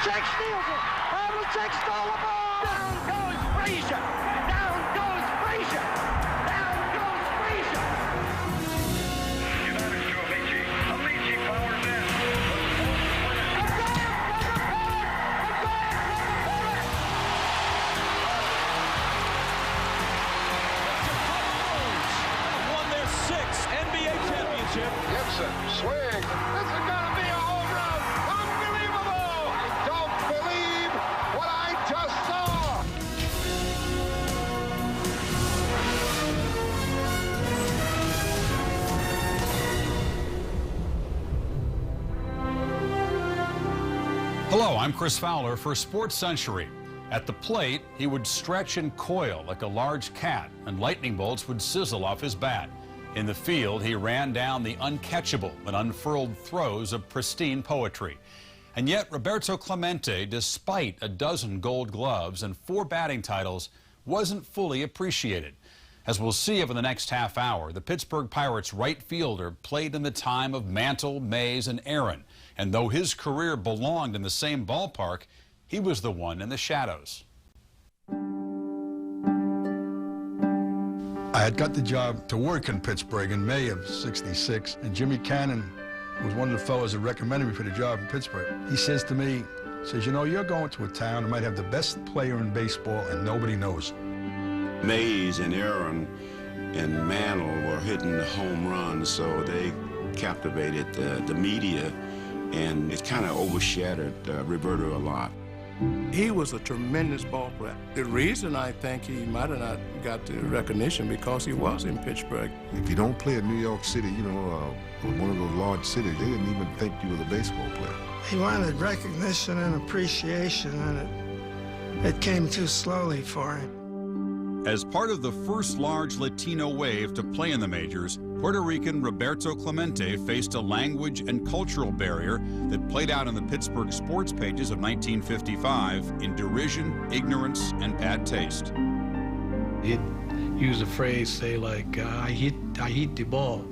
Havlicek steals it. Havlicek stole the ball. Down goes Frazier. Down goes Frazier. Down goes Frazier. United to Amici. Amici powers in. Won their 6th NBA championship. Gibson, swing. This is going to be a home run. Unbelievable. I don't believe what I just saw. Hello, I'm Chris Fowler for SportsCentury. At the plate, he would stretch and coil like a large cat, and lightning bolts would sizzle off his bat. In the field, he ran down the uncatchable and unfurled throws of pristine poetry. And yet, Roberto Clemente, despite a dozen gold gloves and 4 batting titles, wasn't fully appreciated. As we'll see over the next half hour, the Pittsburgh Pirates right fielder played in the time of Mantle, Mays, and Aaron. And though his career belonged in the same ballpark, he was the one in the shadows. I had got the job to work in Pittsburgh in May of '66, and Jimmy Cannon was one of the fellows that recommended me for the job in Pittsburgh. He says to me, says, you know, you're going to a town that might have the best player in baseball and nobody knows. Mays and Aaron and Mantle were hitting the home runs, so they captivated the media, and it kind of overshadowed Roberto a lot. He was a tremendous ball player. The reason I think he might have not got the recognition because he was in Pittsburgh. If you don't play in New York City, you know, one of those large cities, they didn't even think you was a baseball player. He wanted recognition and appreciation, and it came too slowly for him. As part of the first large Latino wave to play in the majors, Puerto Rican Roberto Clemente faced a language and cultural barrier that played out in the Pittsburgh sports pages of 1955 in derision, ignorance, and bad taste. He'd use a phrase, say like, I hit the ball,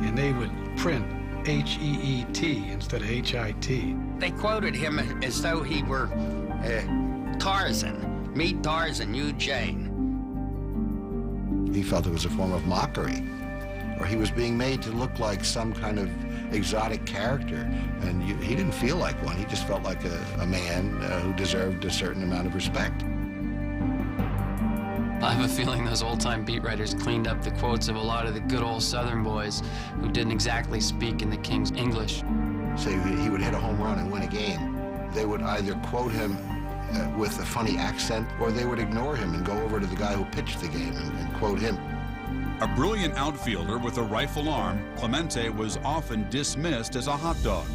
and they would print H-E-E-T instead of H-I-T. They quoted him as though he were Tarzan. Meet Tarzan, you Jane. He felt it was a form of mockery, or he was being made to look like some kind of exotic character, and he didn't feel like one. He just felt like a man who deserved a certain amount of respect. I have a feeling those old-time beat writers cleaned up the quotes of a lot of the good old Southern boys who didn't exactly speak in the King's English. Say he would hit a home run and win a game. They would either quote him with a funny accent, or they would ignore him and go over to the guy who pitched the game and quote him. A brilliant outfielder with a rifle arm, Clemente was often dismissed as a hot dog.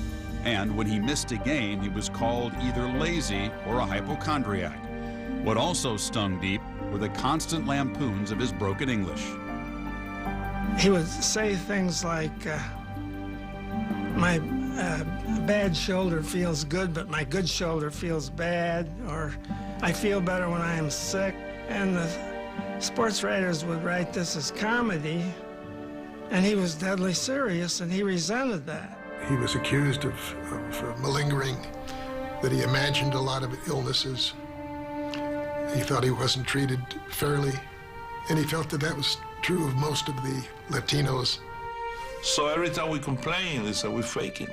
And when he missed a game, he was called either lazy or a hypochondriac. What also stung deep were the constant lampoons of his broken English. He would say things like, my bad shoulder feels good, but my good shoulder feels bad, or I feel better when I am sick. And the sports writers would write this as comedy, and he was deadly serious, and he resented that. He was accused of malingering, that he imagined a lot of illnesses. He thought he wasn't treated fairly, and he felt that that was true of most of the Latinos. So every time we complain, they say we're faking.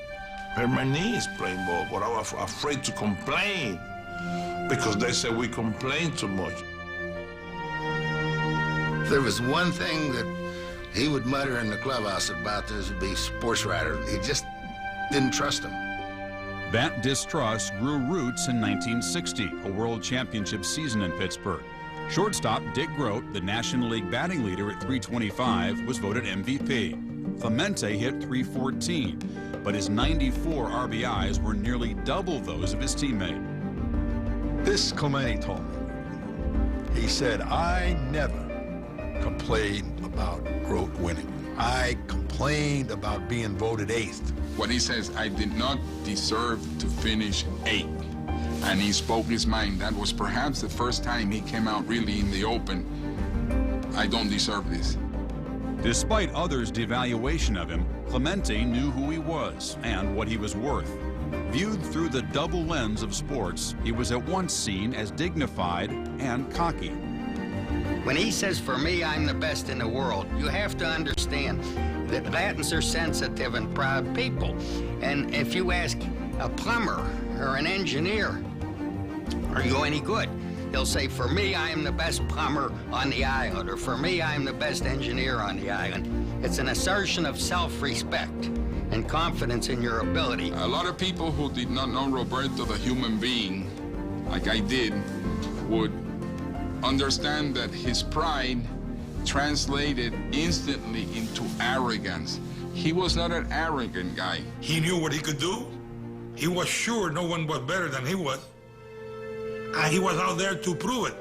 Hurt my knees playing ball, but I was afraid to complain because they said we complain too much. There was one thing that he would mutter in the clubhouse about this would be sports writer. He just didn't trust him. That distrust grew roots in 1960, a World Championship season in Pittsburgh. Shortstop Dick Groat, the National League batting leader at .325, was voted MVP. Clemente hit .314, but his 94 RBIs were nearly double those of his teammate. This Clemente told me. He said, I never complained about Groat winning. I complained about being voted 8th. When he says, I did not deserve to finish 8th, and he spoke his mind, that was perhaps the first time he came out really in the open. I don't deserve this. Despite others' devaluation of him, Clemente knew who he was and what he was worth. Viewed through the double lens of sports, he was at once seen as dignified and cocky. When he says, for me, I'm the best in the world, you have to understand that Latins are sensitive and proud people. And if you ask a plumber or an engineer, are you any good? He'll say, for me, I am the best plumber on the island, or for me, I am the best engineer on the island. It's an assertion of self-respect and confidence in your ability. A lot of people who did not know Roberto, the human being, like I did, would understand that his pride translated instantly into arrogance. He was not an arrogant guy. He knew what he could do. He was sure no one was better than he was. And he was out there to prove it.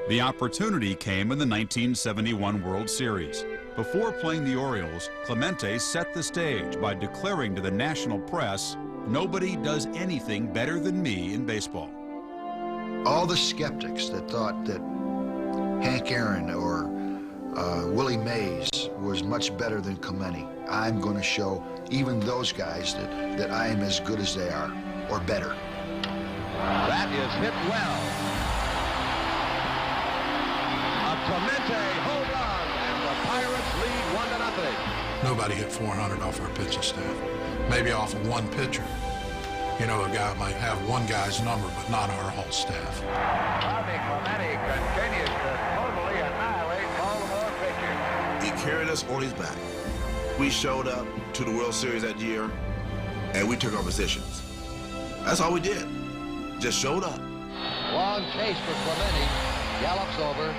The opportunity came in the 1971 World Series. Before playing the Orioles, Clemente set the stage by declaring to the national press, "Nobody does anything better than me in baseball." All the skeptics that thought that Hank Aaron or Willie Mays was much better than Clemente, I'm going to show even those guys that I am as good as they are, or better. That is hit well. A Clemente home run, and the Pirates lead 1-0. Nobody hit 400 off our pitching staff. Maybe off of one pitcher. You know, a guy might have one guy's number, but not our whole staff. Bobby Clemente continues to totally annihilate Baltimore pitchers. He carried us on his back. We showed up to the World Series that year, and we took our positions. That's all we did. Just showed up. Long chase for Clemente. Gallops over.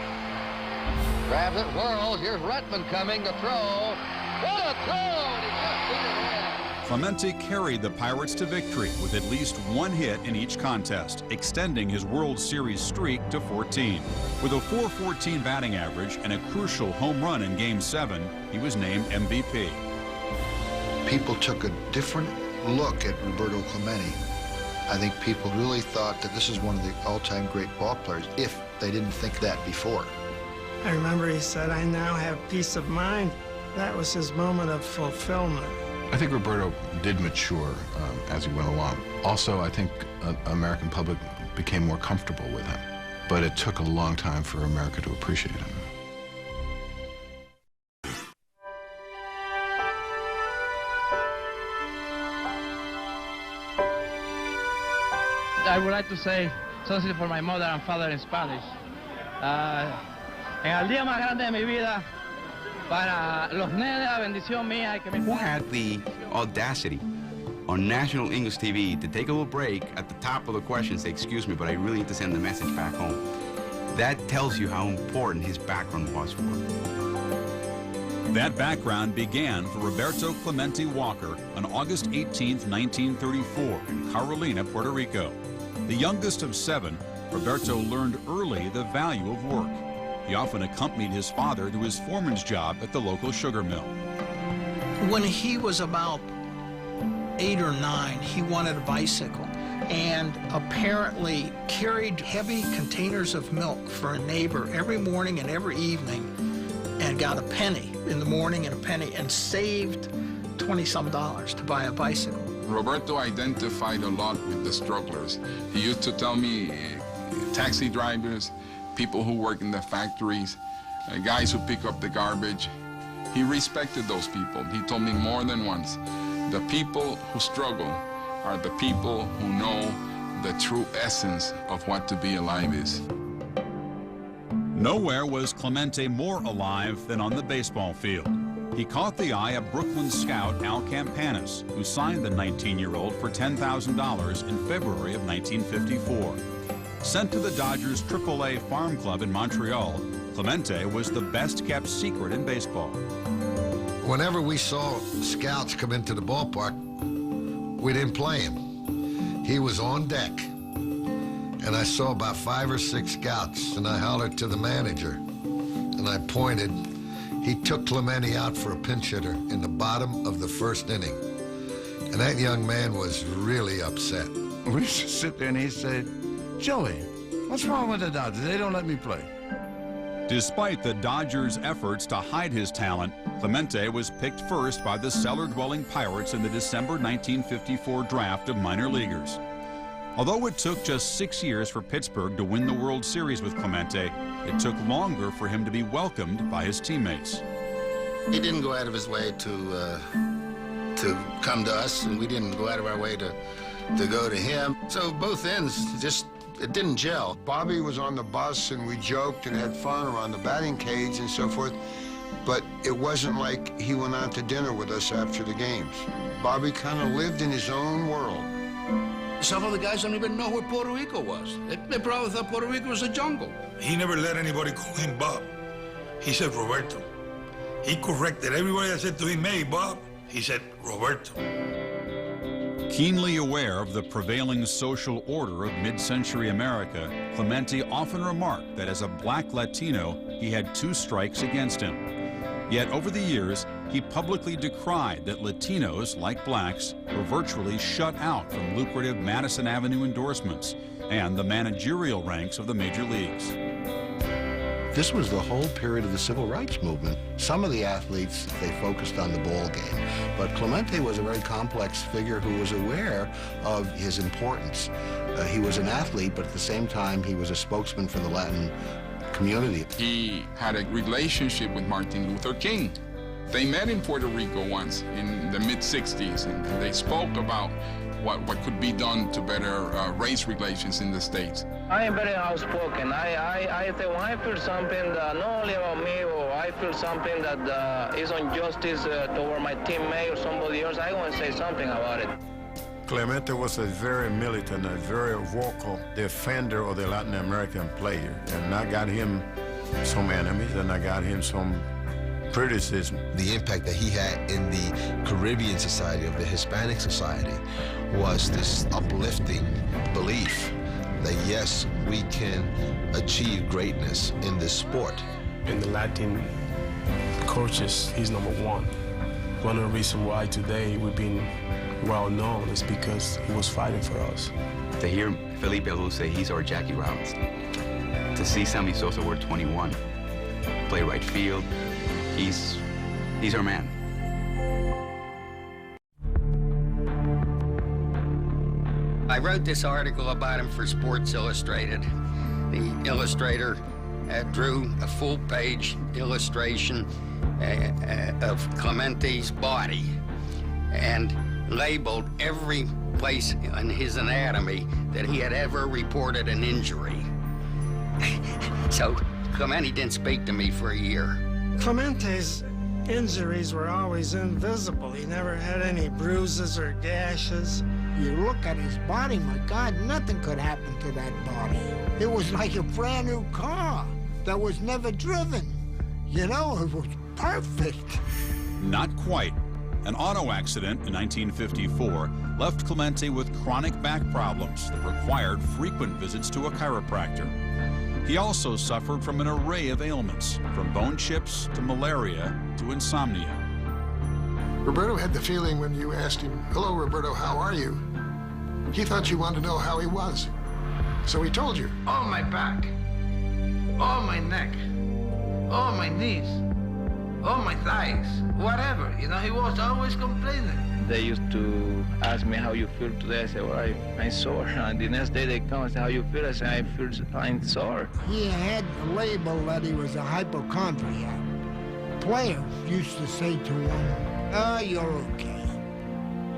Grabs it, whirls. Here's Rutman coming to throw. What a throw! And he just beat it away. Clemente carried the Pirates to victory with at least one hit in each contest, extending his World Series streak to 14. With a .414 batting average and a crucial home run in Game 7, he was named MVP. People took a different look at Roberto Clemente. I think people really thought that this is one of the all-time great ball players, if they didn't think that before. I remember he said, "I now have peace of mind." That was his moment of fulfillment. I think Roberto did mature as he went along. Also, I think the American public became more comfortable with him. But it took a long time for America to appreciate him. I would like to say something for my mother and father in Spanish. En el día más grande de mi vida, para los nenes, la bendición mía. Who had the audacity on national English TV to take a little break at the top of the question and say, "Excuse me, but I really need to send the message back home"? That tells you how important his background was for him. That background began for Roberto Clemente Walker on August 18, 1934 in Carolina, Puerto Rico. The youngest of 7, Roberto learned early the value of work. He often accompanied his father to his foreman's job at the local sugar mill. When he was about 8 or 9, he wanted a bicycle and apparently carried heavy containers of milk for a neighbor every morning and every evening and got a penny in the morning and a penny and saved $20-some to buy a bicycle. Roberto identified a lot with the strugglers. He used to tell me taxi drivers, people who work in the factories, guys who pick up the garbage. He respected those people. He told me more than once, the people who struggle are the people who know the true essence of what to be alive is. Nowhere was Clemente more alive than on the baseball field. He caught the eye of Brooklyn scout Al Campanis, who signed the 19-year-old for $10,000 in February of 1954. Sent to the Dodgers' AAA farm club in Montreal, Clemente was the best-kept secret in baseball. Whenever we saw scouts come into the ballpark, we didn't play him. He was on deck. And I saw about 5 or 6 scouts, and I hollered to the manager, and I pointed. He took Clemente out for a pinch hitter in the bottom of the first inning. And that young man was really upset. We used to sit there, and he said, "Joey, what's wrong with the Dodgers? They don't let me play." Despite the Dodgers' efforts to hide his talent, Clemente was picked first by the cellar-dwelling Pirates in the December 1954 draft of minor leaguers. Although it took just 6 years for Pittsburgh to win the World Series with Clemente, it took longer for him to be welcomed by his teammates. He didn't go out of his way to come to us, and we didn't go out of our way to go to him. So both ends just, it didn't gel. Bobby was on the bus, and we joked and had fun around the batting cage and so forth, but it wasn't like he went out to dinner with us after the games. Bobby kind of lived in his own world. Some of the guys don't even know where Puerto Rico was. They probably thought Puerto Rico was a jungle. He never let anybody call him Bob. He said Roberto. He corrected everybody that said to him, "Hey, Bob," he said Roberto. Keenly aware of the prevailing social order of mid-century America, Clemente often remarked that as a black Latino, he had 2 strikes against him. Yet over the years, he publicly decried that Latinos, like blacks, were virtually shut out from lucrative Madison Avenue endorsements and the managerial ranks of the major leagues. This was the whole period of the civil rights movement. Some of the athletes, they focused on the ball game, but Clemente was a very complex figure who was aware of his importance. He was an athlete, but at the same time, he was a spokesman for the Latin community. He had a relationship with Martin Luther King. They met in Puerto Rico once in the mid-60s, and they spoke about what could be done to better race relations in the States. I am very outspoken. I say when I feel something that not only about me, or I feel something that is injustice toward my teammate or somebody else, I want to say something about it. Clemente was a very militant, a very vocal defender of the Latin American player, and I got him some enemies, and I got him some criticism. The impact that he had in the Caribbean society, of the Hispanic society, was this uplifting belief that yes, we can achieve greatness in this sport. In the Latin coaches, he's number 1. One of the reasons why today we've been well known is because he was fighting for us. To hear Felipe Alou say he's our Jackie Robinson, to see Sammy Sosa wear 21, play right field, he's our man. I wrote this article about him for Sports Illustrated. The illustrator drew a full-page illustration of Clemente's body and labeled every place in his anatomy that he had ever reported an injury. So Clemente didn't speak to me for a year. Clemente's injuries were always invisible. He never had any bruises or gashes. You look at his body, my God, nothing could happen to that body. It was like a brand new car that was never driven. You know, it was perfect. Not quite. An auto accident in 1954 left Clemente with chronic back problems that required frequent visits to a chiropractor. He also suffered from an array of ailments, from bone chips to malaria to insomnia. Roberto had the feeling when you asked him, "Hello, Roberto, how are you?" He thought you wanted to know how he was. So he told you. Oh, my back. Oh, my neck. Oh, my knees. Oh, my thighs. Whatever. You know, he was always complaining. They used to ask me how you feel today. I said, well, I'm sore. And the next day they come and say, how you feel? I say, I'm sore. He had a label that he was a hypochondriac. Players used to say to him, "Oh, you're okay."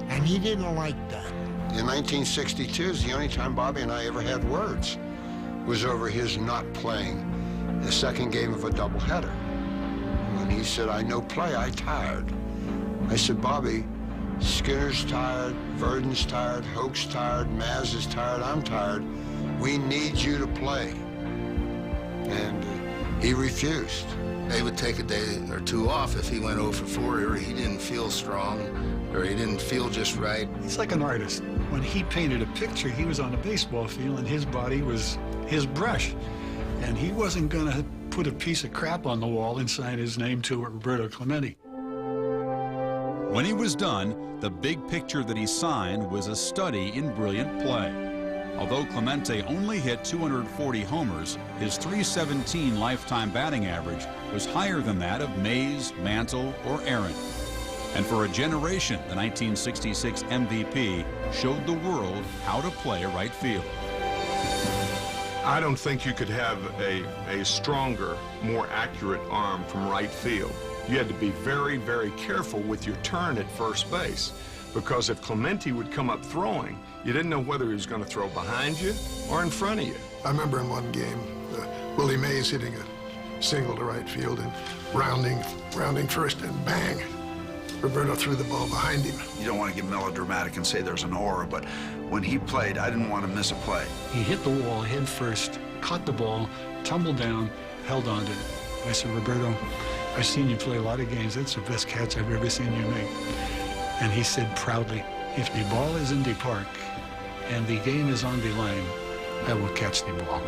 And he didn't like that. In 1962 is the only time Bobby and I ever had words. It was over his not playing the second game of a doubleheader. When he said, "I no play, I tired." I said, "Bobby, Skinner's tired, Verdon's tired, Hoke's tired, Maz is tired, I'm tired. We need you to play." And he refused. They would take a day or two off if he went 0 for 4 or he didn't feel strong or he didn't feel just right. He's like an artist. When he painted a picture, he was on a baseball field and his body was his brush. And he wasn't going to put a piece of crap on the wall and sign his name to it, Roberto Clemente. When he was done, the big picture that he signed was a study in brilliant play. Although Clemente only hit 240 homers, his .317 lifetime batting average was higher than that of Mays, Mantle, or Aaron. And for a generation, the 1966 MVP showed the world how to play right field. I don't think you could have a stronger, more accurate arm from right field. You had to be very, very careful with your turn at first base, because if Clemente would come up throwing, you didn't know whether he was going to throw behind you or in front of you. I remember in one game, Willie Mays hitting a single to right field and rounding first, and bang, Roberto threw the ball behind him. You don't want to get melodramatic and say there's an aura, but when he played, I didn't want to miss a play. He hit the wall head first, caught the ball, tumbled down, held on to it. I said, Roberto, I've seen you play a lot of games. That's the best catch I've ever seen you make. And he said proudly, if the ball is in the park and the game is on the line, I will catch the ball.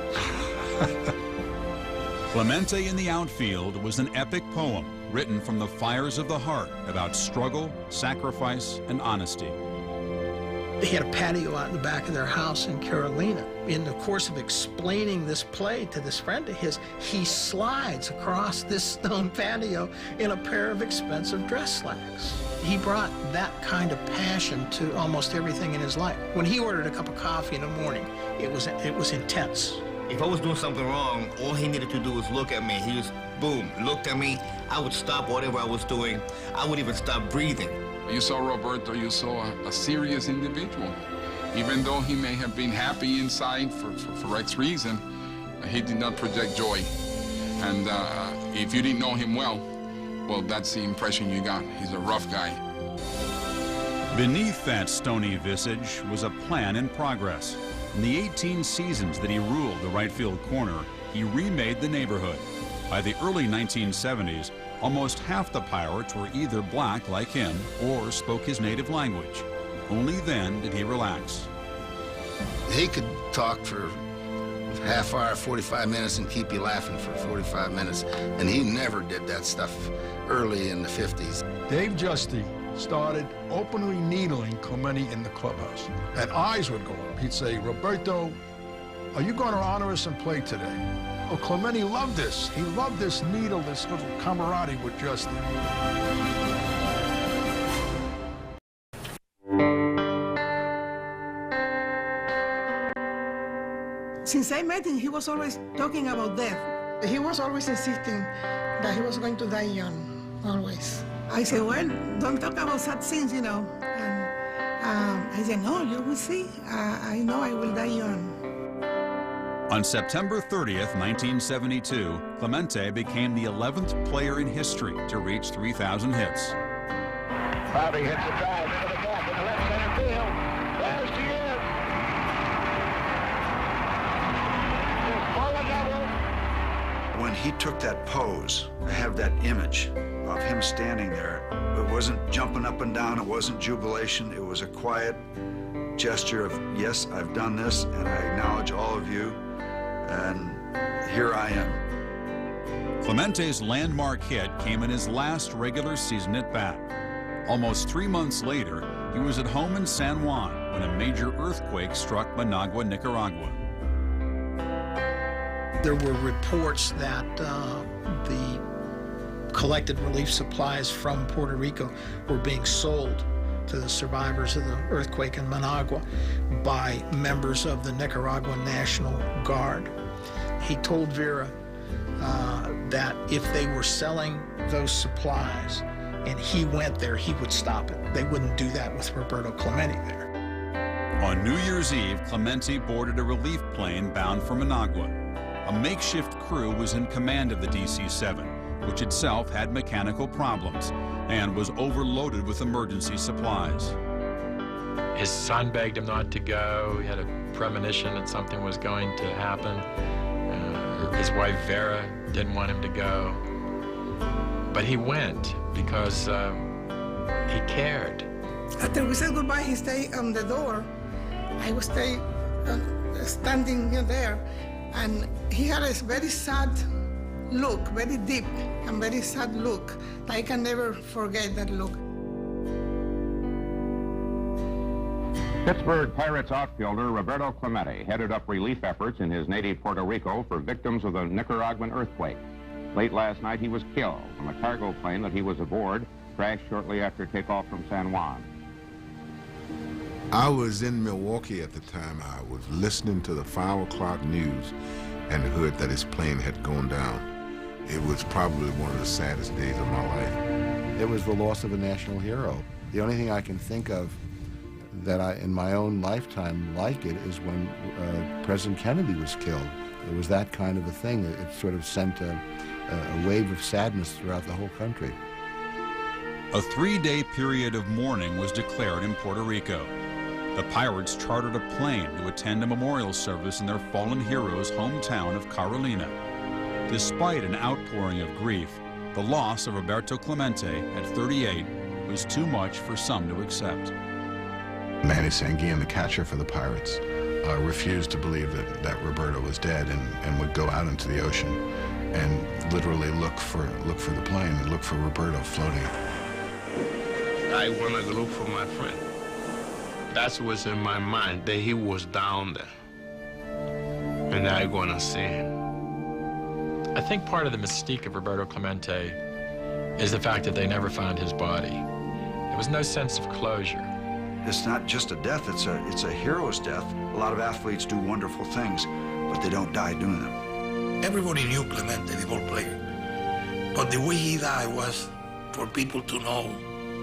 Clemente in the outfield was an epic poem written from the fires of the heart about struggle, sacrifice, and honesty. They had a patio out in the back of their house in Carolina. In the course of explaining this play to this friend of his, he slides across this stone patio in a pair of expensive dress slacks. He brought that kind of passion to almost everything in his life. When he ordered a cup of coffee in the morning, it was intense. If I was doing something wrong, all he needed to do was look at me. He just, boom, looked at me. I would stop whatever I was doing. I would even stop breathing. You saw Roberto, you saw a serious individual. Even though he may have been happy inside for X reason, he did not project joy. And if you didn't know him well, that's the impression you got. He's a rough guy. Beneath that stony visage was a plan in progress. In the 18 seasons that he ruled the right field corner, he remade the neighborhood. By the early 1970s, almost half the Pirates were either black like him or spoke his native language. Only then did he relax. He could talk for half hour, 45 minutes and keep you laughing for 45 minutes. And he never did that stuff early in the 50s. Dave Justy started openly needling Clemente in the clubhouse, and eyes would go up. He'd say, Roberto, are you going to honor us and play today? Oh, Clemente loved this. He loved this needle, this little camaraderie with Justy. Since I met him, he was always talking about death. He was always insisting that he was going to die young, always. I said, well, don't talk about sad things, you know. And I said, no, you will see. I know I will die young. On September 30th, 1972, Clemente became the 11th player in history to reach 3,000 hits. Bobby hits a drive into the gap in the left center field. There's the end. When he took that pose, I have that image of him standing there. It wasn't jumping up and down, it wasn't jubilation, it was a quiet gesture of, yes, I've done this, and I acknowledge all of you, and here I am. Clemente's landmark hit came in his last regular season at bat. Almost 3 months later, he was at home in San Juan when a major earthquake struck Managua, Nicaragua. There were reports that the collected relief supplies from Puerto Rico were being sold to the survivors of the earthquake in Managua by members of the Nicaraguan National Guard. He told Vera that if they were selling those supplies and he went there, he would stop it. They wouldn't do that with Roberto Clemente there. On New Year's Eve, Clemente boarded a relief plane bound for Managua. A makeshift crew was in command of the DC-7, which itself had mechanical problems and was overloaded with emergency supplies. His son begged him not to go. He had a premonition that something was going to happen. His wife, Vera, didn't want him to go. But he went because he cared. After we said goodbye, he stayed on the door. I would stay standing there. And he had a very sad look, very deep and very sad look. I can never forget that look. Pittsburgh Pirates outfielder Roberto Clemente headed up relief efforts in his native Puerto Rico for victims of the Nicaraguan earthquake. Late last night, he was killed when a cargo plane that he was aboard crashed shortly after takeoff from San Juan. I was in Milwaukee at the time. I was listening to the 5 o'clock news and heard that his plane had gone down. It was probably one of the saddest days of my life. It was the loss of a national hero. The only thing I can think of that in my own lifetime like it is when President Kennedy was killed. It was that kind of a thing. It sort of sent a wave of sadness throughout the whole country. A 3-day period of mourning was declared in Puerto Rico. The Pirates chartered a plane to attend a memorial service in their fallen hero's hometown of Carolina. Despite an outpouring of grief, the loss of Roberto Clemente at 38 was too much for some to accept. Manny Sanguillen, the catcher for the Pirates, refused to believe that Roberto was dead and would go out into the ocean and literally look for the plane and look for Roberto floating. I want to look for my friend. That's what's in my mind, that he was down there. And I'm going to see him. I think part of the mystique of Roberto Clemente is the fact that they never found his body. There was no sense of closure. It's not just a death, it's a hero's death. A lot of athletes do wonderful things, but they don't die doing them. Everybody knew Clemente, the ball player. But the way he died was for people to know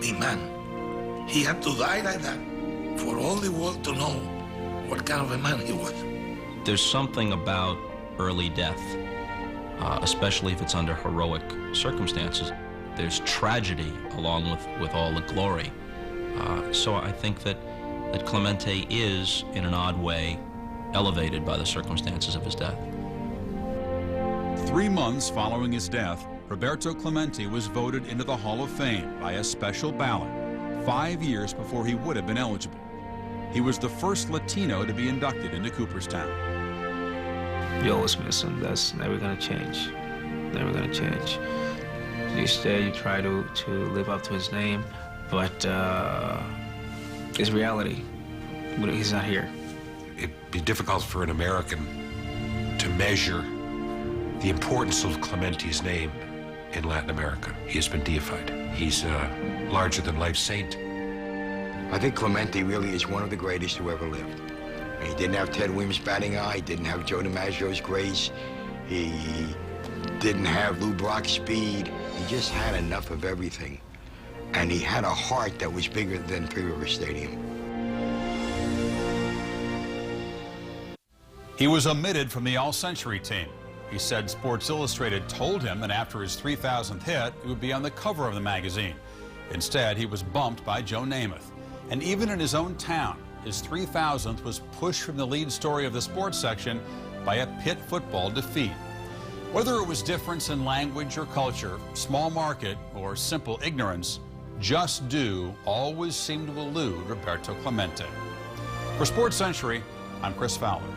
the man. He had to die like that for all the world to know what kind of a man he was. There's something about early death, especially if it's under heroic circumstances. There's tragedy along with all the glory. So I think that Clemente is, in an odd way, elevated by the circumstances of his death. 3 months following his death, Roberto Clemente was voted into the Hall of Fame by a special ballot, 5 years before he would have been eligible. He was the first Latino to be inducted into Cooperstown. You always miss him. That's never going to change. Never going to change. Each day you try to live up to his name, but it's reality. He's not here. It'd be difficult for an American to measure the importance of Clemente's name in Latin America. He has been deified. He's a larger-than-life saint. I think Clemente really is one of the greatest who ever lived. And he didn't have Ted Williams' batting eye, he didn't have Joe DiMaggio's grace, he didn't have Lou Brock's speed. He just had enough of everything. And he had a heart that was bigger than Three River Stadium. He was omitted from the All-Century team. He said Sports Illustrated told him that after his 3,000th hit, he would be on the cover of the magazine. Instead, he was bumped by Joe Namath. And even in his own town, his 3,000th was pushed from the lead story of the sports section by a Pitt football defeat. Whether it was difference in language or culture, small market, or simple ignorance, just do always seemed to elude Roberto Clemente. For SportsCentury, I'm Chris Fowler.